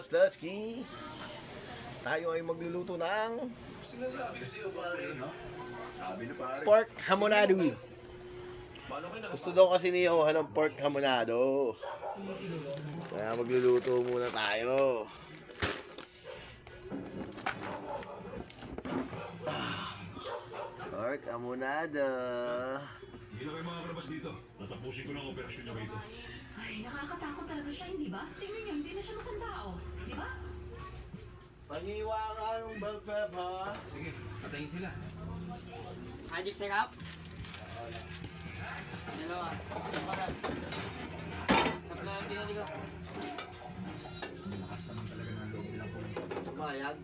Slutsky, tayo ay magluluto ng Sinasabi ko sa'yo pare, no? Sabi na pare. pork hamonado. Gusto daw kasi ni Johan ng pork hamonado. Kaya magluluto muna tayo. Pork hamonado. Hindi na kayo makakalabas dito. Natapusin ko ng operasyon niya rito. Ay, nakakatakot talaga siya, hindi ba? Tingnan niyo, hindi na siya makandao. Di ba? Paniwa ka ng bell pep, ha? Sige, patayin sila. Magic syrup? Dalawa. Tatlo ang binili ko. Ang lakas naman talaga ng loob nilang pumunta. Sumayag.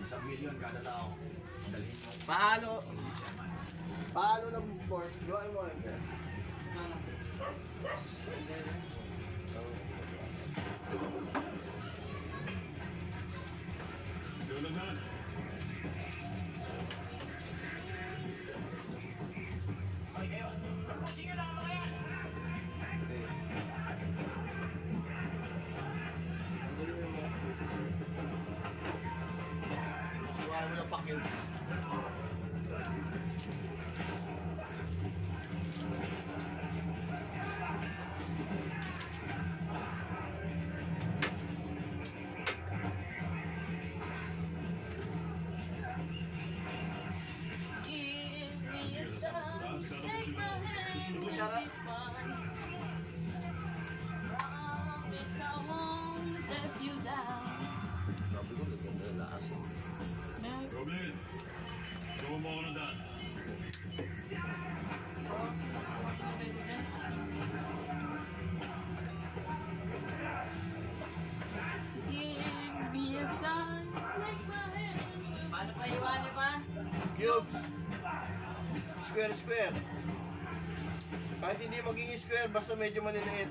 1,000,000 kada tao. Dalhin mo. Pahalo ng pork. Gawain mo yun. Ano? Doon na. Gawain mo ng pakil. Kutsara. Sabi ko, naganda yung lakas. Robin, gawa mo ako ng daan. Paano pa iwanin pa? Cubes. Square, square. Kahit hindi maging square, basta medyo maliliit.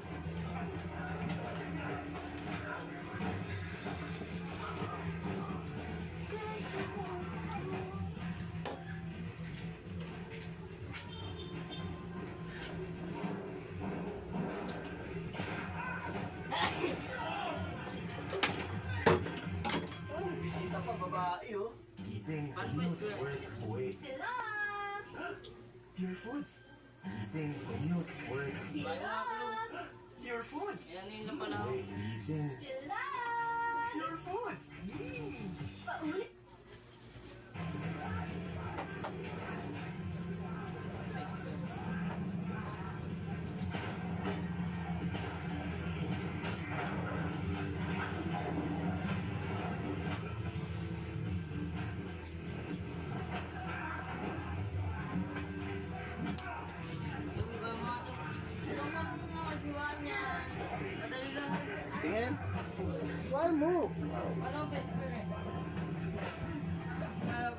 Oh, bisita pa, babae, oh. Gising, Paano pa square? wait. Sila! Dear Foods. Gising, commute, work. Sila! Dear Foods. Yan yun lang pala. Wait, gising. Sila! Dear Foods. Paulit! Madali lang. Tingin. Iwan mo. Ano ang best friend?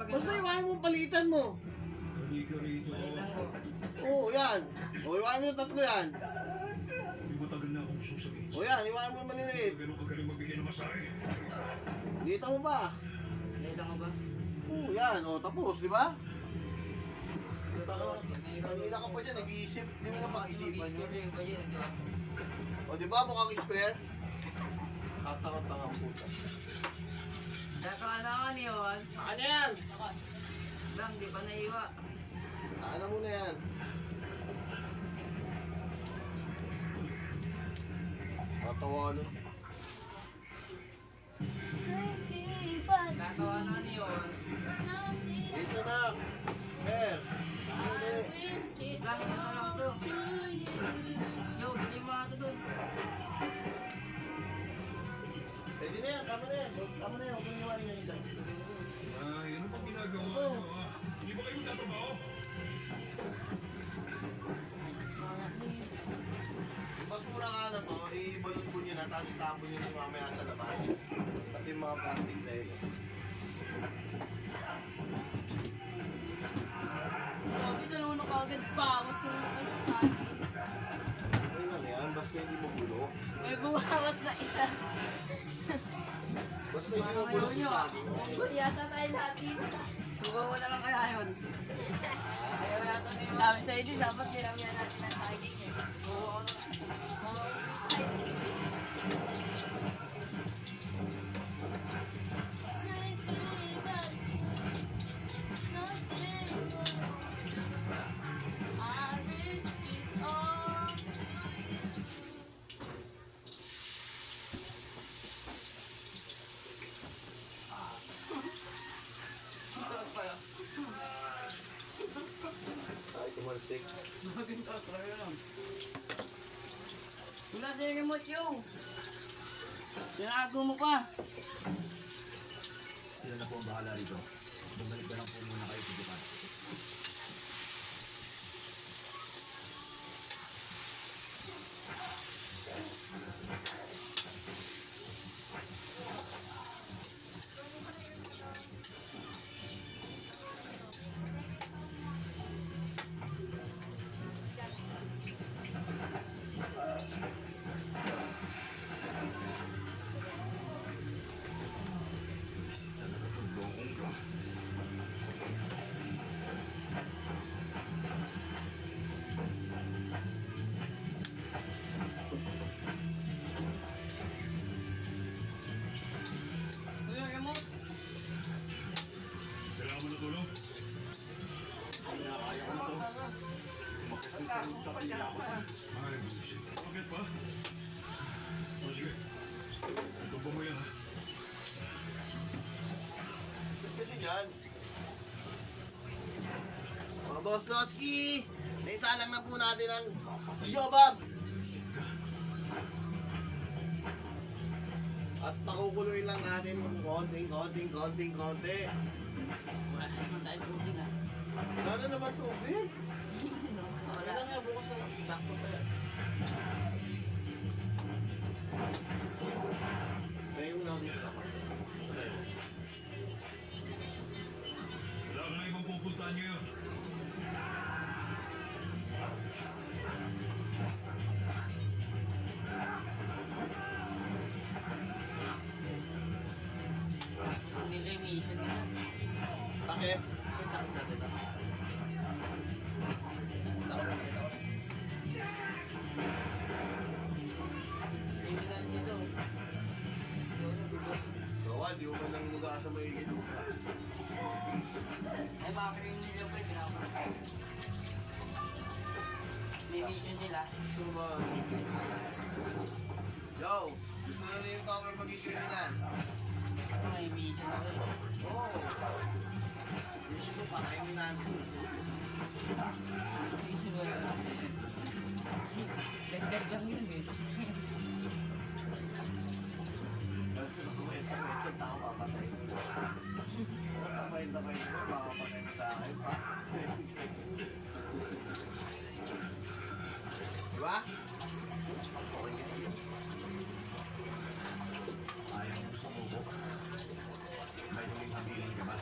Basta iwan mo, palitan mo. Hindi ka rito. Oo, yan. O, iwan mo yung tatlo yan. Hindi matagal na akong gusto sabihin. O yan, iwan mo yung maliliit. Ganun kagaling magbigay ng masahe. Dito mo ba? Nakita mo ba? Oo, yan. O, tapos, di ba? Kanina ka pa dyan, nag-iisip. Hindi mo na pag-isipan yun. Square pa yun, di ba? O, di ba mukhang square? Tatakot-takot puta. Kaya na ako ni Juan. Saan yan? Lang, di pa naiwa. Taana mo na yan. Matawalo. Nakawa na ni Juan. Dito na. Mer. Lang, ito na lang to. Yo, hindi mo ito dun. Pwede na yan, tama na yan. Tama na yan, huwag mong iwain yan isa. Ay, ano ba ginagawa niyo? Hindi ba kayo magtatrabaho? Yung basura ka na to, ibalot ko nyo na, tapos itapon nyo na mamaya sa labas. Pati yung mga plastic na yun. Sabi na naman ako agad bawas ng ano sa akin. Ay lang yan, basta hindi mo gulo. May bumawas na isa. Basta hindi mo gulo sa saging. Yata tayo lahat dito. Sugaw mo na lang kaya yun. Ayaw yata nila. Sabi sa'yo din, dapat nilangyan natin ang saging eh. Oo, ano. Matik. Maganda talaga lang. Wala sa remote yung. Sinago mo pa. Sila na po ang bahala rito. Bumalik na lang po muna kayo sa Japan. Yung remote. Kailangan mo na tulong? Ay, bullshit. Bakit ba? O sige. Ikaw ba mo yan, ha? Kasi yan. Mga Boss Losky! Naisalang na po natin ang Yobab! At nakukuloy lang natin ng konting. Wala naman tayo tubig ah. Ano naman tubig? Wala. Wala nga, bukas na. Sakto pa yan. Kaya yung lang dito ako. Wala ka na ibang pupuntahan ngayon. Hindi na yung mission nila. Bakit? Takot natin na. Takot. Hindi na dito. Gawa, di mo man lang lugar sa may gito. Ay makakirin nila pa yung pinaka. May mission sila. Suma. Yo, gusto na yung cover maging kriminal. May mission ako eh. Oo. Gusto mo pa kayo natin. Mission ko yun. Dagdag lang yun eh. Basta kumenta, tao papatay. Tamay ko, makapatay mo sa akin pa. Diba? Okay yan. Ayaw mo sumubok. May huling habilin ka ba?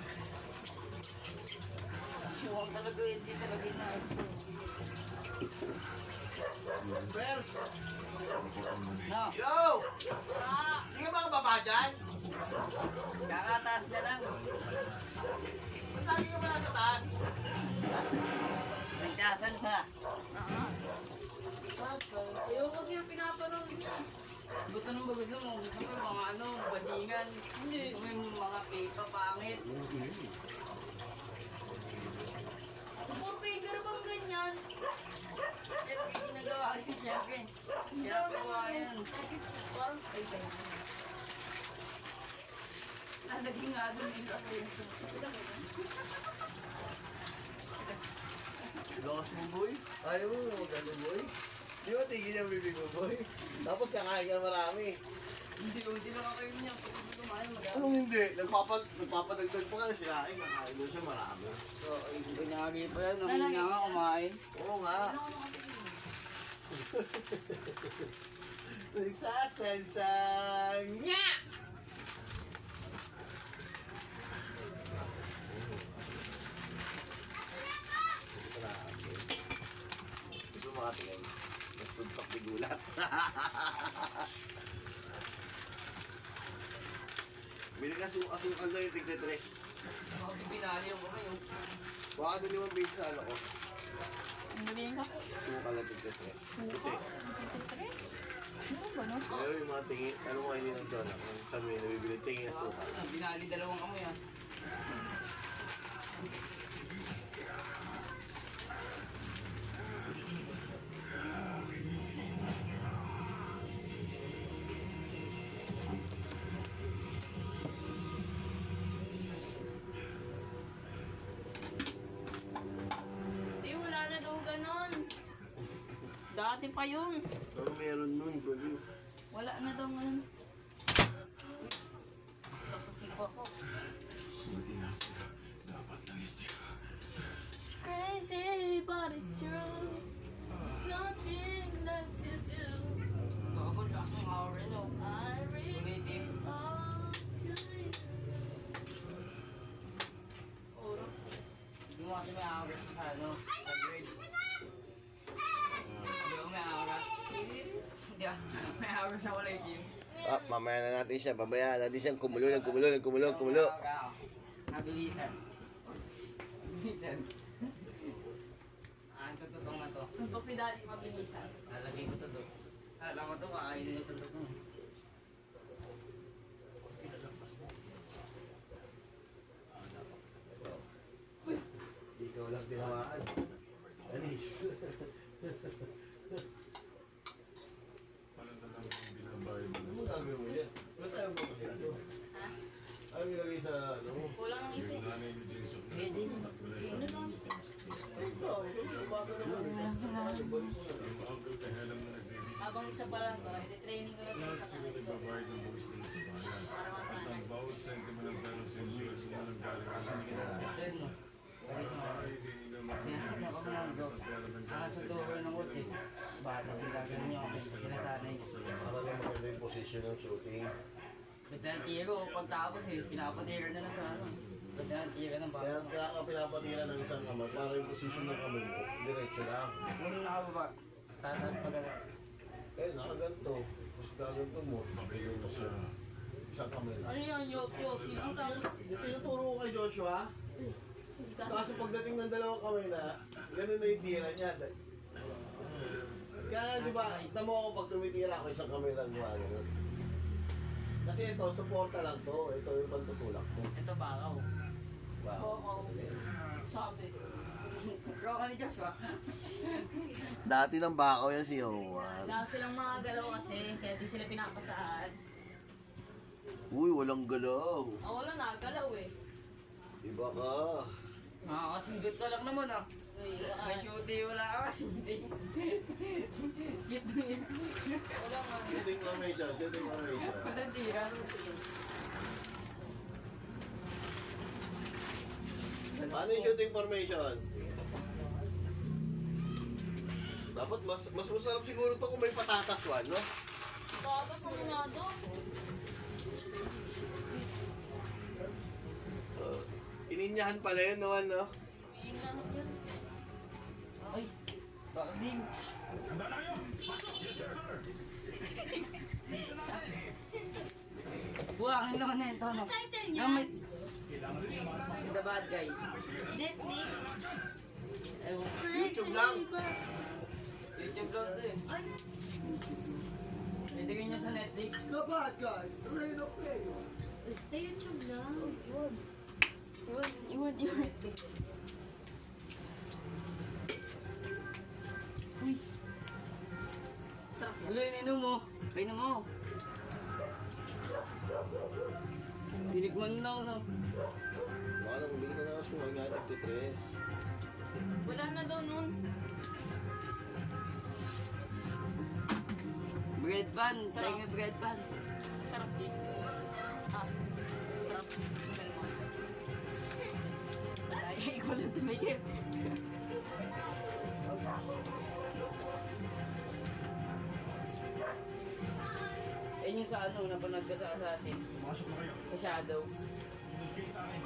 Huwag talaga yun. Hindi talaga yun na. Well, No. yo! Hindi ka ba kababa dyan? Kakataas na lang. Sabi ka ba nasa taas? Nagkasalsa. Ayaw kasi yung pinapanood niya. Gusto nung bagay mo, gusto mo yung mga ano, badingan. Hindi. Gusto mo yung mga pipa pangit. Puro finger bang ganyan? Eh, ginagawa rin siya eh. Ginagawa yan. Parang, ay, tayo. Naging nga doon yung kasi. Lost mo, boy? Ayaw mo magano, boy? Di ba tigil yung bibig mo, boy? Tapos kakain ka marami. Hindi lang kayo niya. Pag hindi kumain, mag-aari. Anong hindi? Nagpapadagdag pa nga na sila. Ay, kakain mo siya marami. So, ay, Binagi pa yan. Nangyay nga kumain. oo nga. Nagsasalsa niya! Gusto mo makatingin. Nagsuntok ni gulat. Bili ka asukal na yung tigre 3. Bakit binali yung kamay yung... Baka doon 5 pesos sa ano ko. Ang galing ka. Asukal na tigre 3. Puti. Ano ba no? Pero yung mga tingin, ano mo hindi ng doon ako. Sabi mo, nabibili tingin asukal. Binali dalawang kamay ah. Di wala na daw ganon. Dati pa yun. Ano meron nun? Baliw. Wala na daw ngayon. Tapos ang sipo ako. Buti nga sila. Dapat lang isip. It's crazy, but it's true. There's nothing left to do. Bago lang ang hour, no? I really belong to you. Oro. Hindi mo kasi may hour sa ano, sa grade. Hindi ko may hour. Hindi ako may hour sa wala yung Ah, mamaya na natin siya. Babayaan natin siyang kumulo. Kumulo. Nabilisan. Nabilisan. Ang tututong na to. Suntok ni Daddy mabilisan. Lalagay ko to doon. Alam mo to, kakainin mo tutok mo. Ikaw lang tinamaan. Anis. Parang talagang binabayad mo. Ano gagawin mo yan? Wala tayong pamahira. Ha? Ano ilagay sa ano? Kulang ng isa. Yung nanay ni Jinso. Pwede. Wala siya. Ikaw, sumaga naman. Ang uncle kaya lang na nagbibigay. Habang isa pa lang to, i-training ko na Lahat ito sa sila kanila. nagbabayad ng buwis nila sa bayan. Para At masanay. ang bawat sentimo ng pera sensual mo nang galing ka sa mga Then, no? Pwede sa mga. ay hindi nila Pinasad ako ng go. Ang sa door ng kotse. Bata, ginagano niyo ako. Pinasanay. Para lang maganda yung position ng shooting. Ganda ng tiro. Pagtapos eh, pinapatira na lang sa ano. Ganda ng tiro ng Kaya bata. kaya ka pinapatira ng isang kamay para yung position ng kamay mo, diretso lang. Muna nakababa. Tatas pa gano'n. Eh, nakaganto. Tapos gaganto mo. Yung sa isang kamay lang. Ano yan, Yossi? Ang tapos. Yung tinuturo ko kay Joshua, kaso pagdating ng dalawang kamay na, ganun na yung tira niya. Kaya di ba, tamo ako pag tumitira ako isang kamay lang mga ganun. Kasi ito, suporta lang to. Ito yung pantutulak mo. Ito bakaw. Wow. Bakaw. Sabi. Bro ka ni Joshua. Dati ng bakaw yan si Owan. Wala silang mga galaw kasi, kaya di sila pinapasaan. Uy, walang galaw. Wala na, galaw eh. Iba ka. Makakasinggot ka lang naman ah. May shooting, wala ka shooting. Git mo yun. Wala nga. Shooting formation. Wala tira. Paano yung shooting formation? Dapat mas masarap siguro to kung may patatas one, no? Tatas mo nga doon. Ininyahan pala yun, no? Ano? Ay, bakit di? Handa na kayo! Pasok! Yes, sir! Buwangin naman na ito. Ang title niya? Gamit. The bad guy. Netflix? Ewan. YouTube lang. YouTube lang to eh. Pwede ganyan sa Netflix. The bad guys, ready to play. Sa YouTube lang. Iwan. Uy. Sarap. Wala, ininom mo. Painom mo. Tinikman na ako na. Baka nang bigyan na ako huwag nga 53. Wala na daw nun. Bread pan. Tayo nga bread pan. Sarap din. Ah. Sarap. Tagal mo. Ay, ikaw lang tumikip. Ayun yung sa ano, napanood ka sa Assassin. Pumasok na kayo. Sa Shadow. Sumunod kayo sa akin.